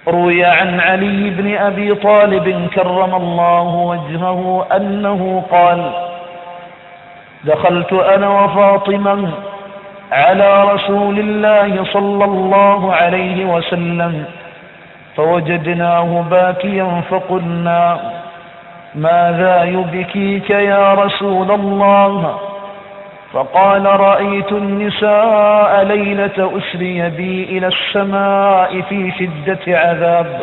روي عن علي بن أبي طالب كرم الله وجهه أنه قال: دخلت أنا وفاطمة على رسول الله صلى الله عليه وسلم فوجدناه باكيا فقلنا: ماذا يبكيك يا رسول الله؟ فقال: رأيت النساء ليلة أسري بي إلى السماء في شدة عذاب،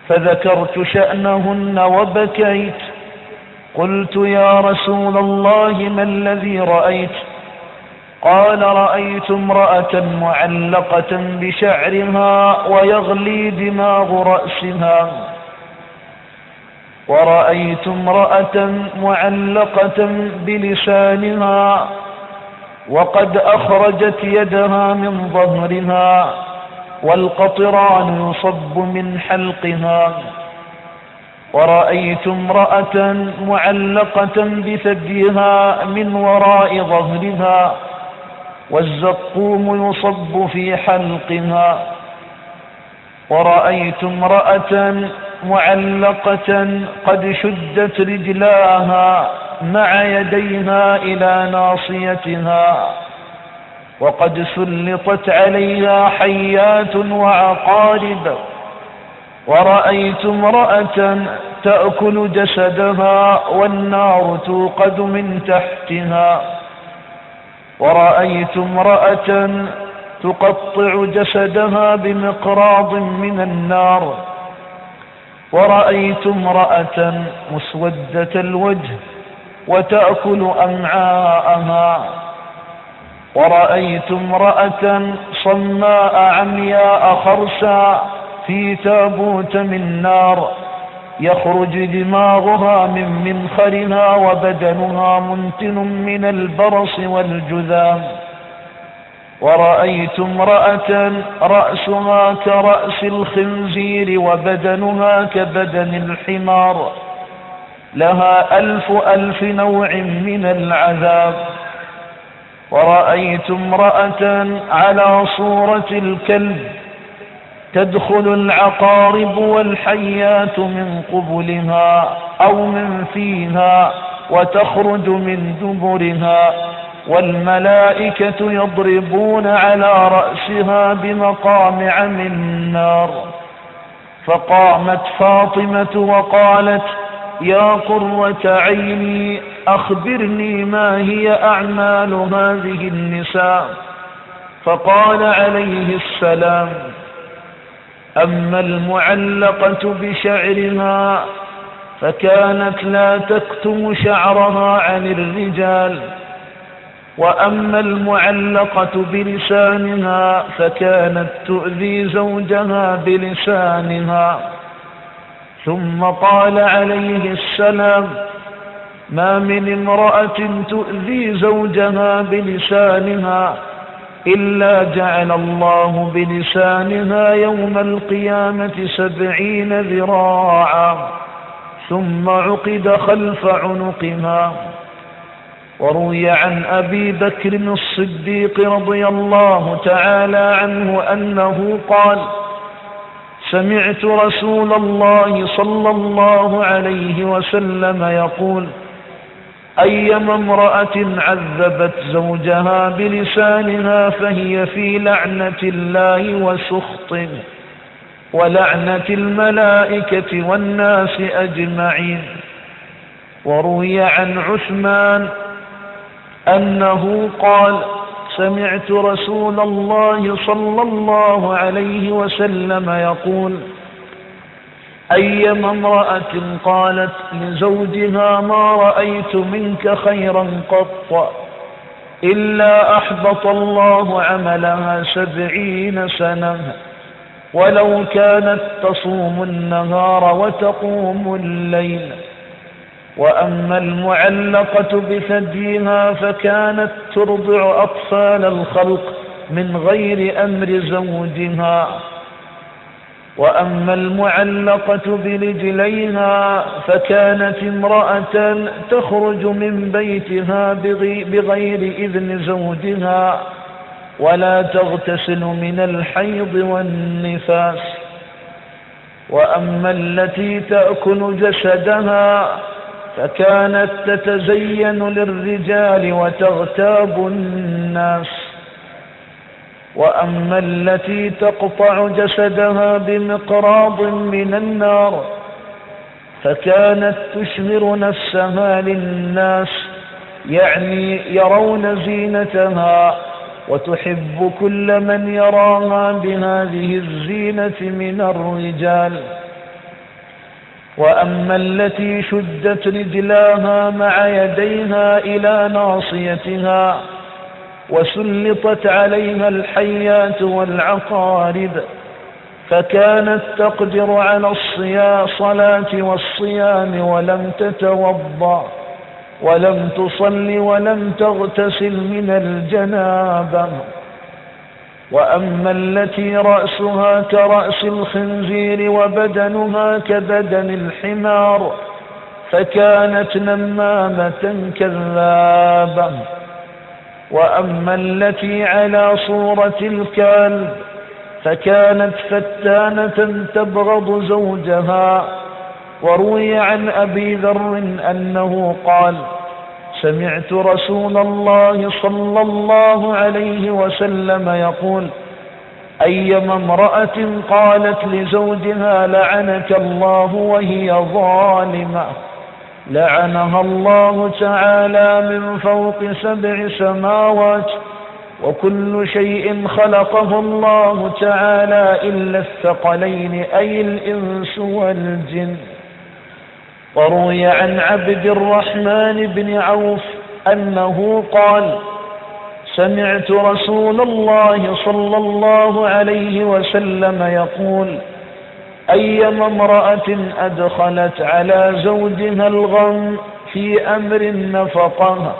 فذكرت شأنهن وبكيت. قلت: يا رسول الله ما الذي رأيت؟ قال: رأيت امرأة معلقة بشعرها ويغلي دماغ رأسها، ورأيت امرأة معلقة بلسانها وقد أخرجت يدها من ظهرها والقطران يصب من حلقها، ورأيت امرأة معلقة بثديها من وراء ظهرها والزقوم يصب في حلقها، ورأيت امرأة معلقة قد شدت رجلاها مع يديها إلى ناصيتها وقد سلطت عليها حيات وعقارب، ورأيت امرأة تأكل جسدها والنار توقد من تحتها، ورأيت امرأة تقطع جسدها بمقراض من النار، ورأيت امرأة مسودة الوجه وتأكل أمعاءها، ورأيت امرأة صماء عمياء خرسا في تابوت من نار يخرج دماغها من منخرها وبدنها منتن من البرص والجذام، ورأيت امرأة رأسها كرأس الخنزير وبدنها كبدن الحمار لها 1000 نوع من العذاب، ورأيت امرأة على صورة الكلب تدخل العقارب والحيات من قبلها أو من فيها وتخرج من دبرها، والملائكة يضربون على رأسها بمقامع من نار. فقامت فاطمة وقالت: يا قرة عيني أخبرني ما هي أعمال هذه النساء؟ فقال عليه السلام: أما المعلقة بشعرها فكانت لا تكتم شعرها عن الرجال، وأما المعلقة بلسانها فكانت تؤذي زوجها بلسانها. ثم قال عليه السلام: ما من امرأة تؤذي زوجها بلسانها إلا جعل الله بلسانها يوم القيامة 70 ذراعا ثم عقد خلف عنقها. وروي عن أبي بكر الصديق رضي الله تعالى عنه أنه قال: سمعت رسول الله صلى الله عليه وسلم يقول: أيما امرأة عذبت زوجها بلسانها فهي في لعنة الله وسخطه ولعنة الملائكة والناس أجمعين. وروي عن عثمان أنه قال: سمعت رسول الله صلى الله عليه وسلم يقول: أيما امرأة قالت لزوجها ما رأيت منك خيرا قط إلا أحبط الله عملها 70 سنة ولو كانت تصوم النهار وتقوم الليل. وأما المعلقة بثديها فكانت ترضع أطفال الخلق من غير أمر زوجها. وأما المعلقة برجليها فكانت امرأة تخرج من بيتها بغير إذن زوجها ولا تغتسل من الحيض والنفاس وأما التي تأكل جسدها فكانت تتزين للرجال وتغتاب الناس. وأما التي تقطع جسدها بمقراض من النار فكانت تشهر نفسها للناس، يعني يرون زينتها، وتحب كل من يراها بهذه الزينة من الرجال. وأما التي شدت رجلاها مع يديها إلى ناصيتها وسلطت عليها الحيات والعقارب فكانت تقدر على الصلاة والصيام ولم تتوضأ ولم تصل ولم تغتسل من الجنابة. وأما التي رأسها كرأس الخنزير وبدنها كبدن الحمار فكانت نمامة كذابة. وأما التي على صورة الكلب فكانت فتانة تبغض زوجها. وروي عن أبي ذر أنه قال: سمعت رسول الله صلى الله عليه وسلم يقول: أيما امرأة قالت لزوجها لعنك الله وهي ظالمة لعنها الله تعالى من فوق 7 سماوات، وكل شيء خلقه الله تعالى إلا الثقلين أي الإنس والجن. وروي عن عبد الرحمن بن عوف أنه قال: سمعت رسول الله صلى الله عليه وسلم يقول: أيما امرأة أدخلت على زوجها الغم في أمر النفقة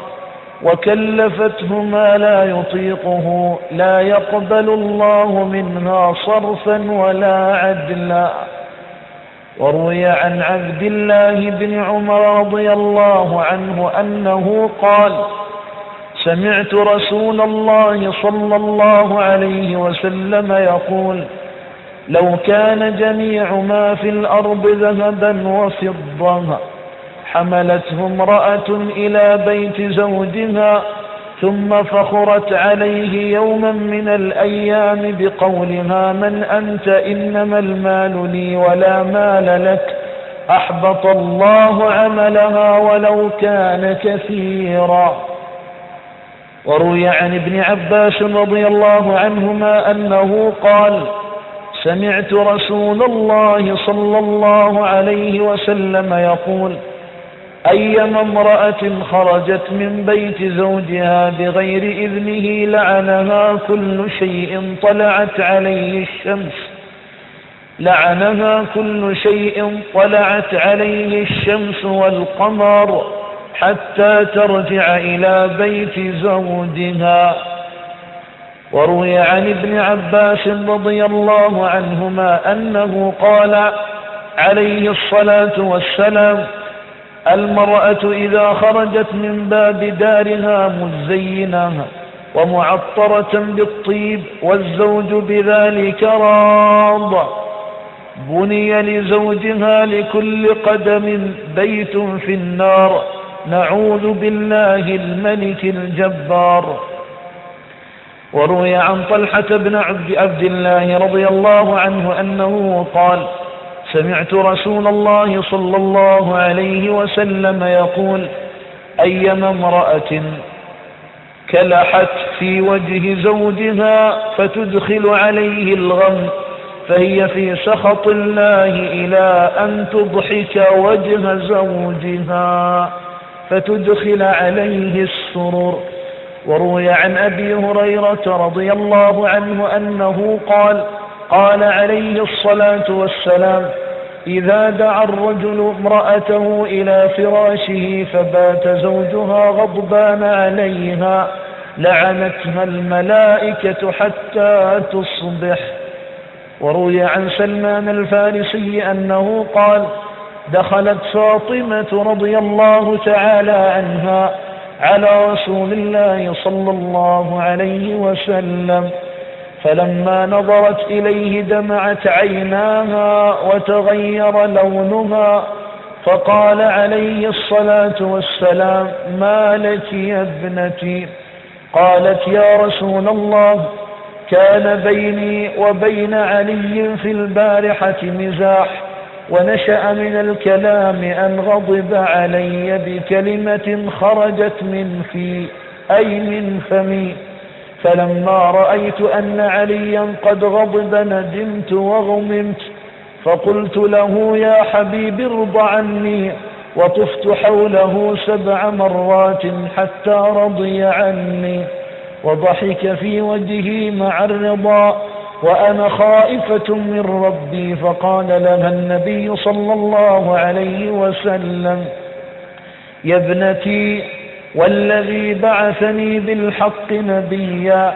وكلفته ما لا يطيقه لا يقبل الله منها صرفا ولا عدلا. وروي عن عبد الله بن عمر رضي الله عنه أنه قال: سمعت رسول الله صلى الله عليه وسلم يقول: لو كان جميع ما في الأرض ذهبا وفضة حملته امرأة إلى بيت زوجها ثم فخرت عليه يوما من الأيام بقولها: من أنت؟ إنما المال لي ولا مال لك، أحبط الله عملها ولو كان كثيرا. وروي عن ابن عباس رضي الله عنهما أنه قال: سمعت رسول الله صلى الله عليه وسلم يقول: أيما امرأة خرجت من بيت زوجها بغير إذنه لعنها كل شيء طلعت عليه الشمس والقمر حتى ترجع إلى بيت زوجها. وروي عن ابن عباس رضي الله عنهما أنه قال عليه الصلاة والسلام: المرأة إذا خرجت من باب دارها مزينة ومعطرة بالطيب والزوج بذلك راض بني لزوجها لكل قدم بيت في النار، نعوذ بالله الملك الجبار. وروي عن طلحة بن عبد الله رضي الله عنه أنه قال: سمعت رسول الله صلى الله عليه وسلم يقول: أيما امرأة كلحت في وجه زوجها فتدخل عليه الغم فهي في سخط الله إلى أن تضحك وجه زوجها فتدخل عليه السرور. وروي عن أبي هريرة رضي الله عنه أنه قال عليه الصلاة والسلام: إذا دعا الرجل امرأته إلى فراشه فبات زوجها غضبان عليها لعنتها الملائكة حتى تصبح. وروي عن سلمان الفارسي أنه قال: دخلت فاطمة رضي الله تعالى عنها على رسول الله صلى الله عليه وسلم فلما نظرت إليه دمعت عيناها وتغير لونها، فقال عليه الصلاة والسلام: ما لك يا ابنتي؟ قالت: يا رسول الله، كان بيني وبين علي في البارحة مزاح، ونشأ من الكلام أن غضب علي بكلمة خرجت من في أي من فمي، فلما رأيت أن عليا قد غضب ندمت وغممت، فقلت له: يا حبيبي ارض عني، وطفت حوله 7 مرات حتى رضي عني، وضحك في وجهي مع الرضا وأنا خائفة من ربي. فقال لها النبي صلى الله عليه وسلم: يا ابنتي، والذي بعثني بالحق نبيا،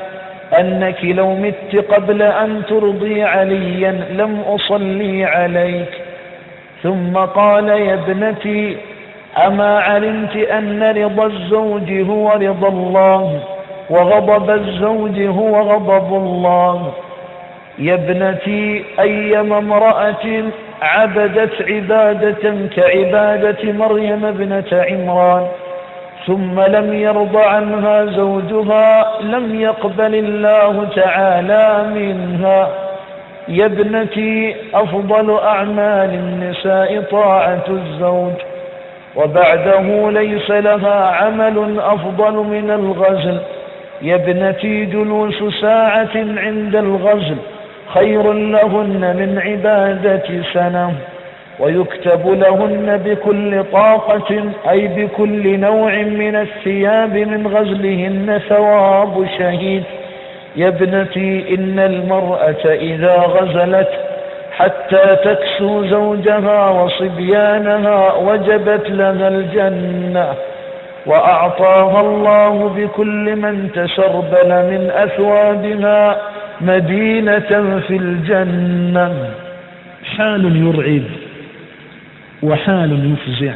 أنك لو مت قبل أن ترضي عليا لم أصلي عليك. ثم قال: يا ابنتي، أما علمت أن رضا الزوج هو رضا الله، وغضب الزوج هو غضب الله؟ يا ابنتي، أيما امرأة عبدت عبادة كعبادة مريم ابنة عمران ثم لم يرضى عنها زوجها لم يقبل الله تعالى منها. يا ابنتي، أفضل أعمال النساء طاعة الزوج، وبعده ليس لها عمل أفضل من الغزل. يا ابنتي، جلوس ساعة عند الغزل خير لهن من عبادة سنة، ويكتب لهن بكل طاقة أي بكل نوع من الثياب من غزلهن ثواب شهيد. يا ابنتي، إن المرأة إذا غزلت حتى تكسو زوجها وصبيانها وجبت لها الجنة، وأعطاها الله بكل من تسربل من أثوابها مدينة في الجنة. حال يرعب وحال يفزع.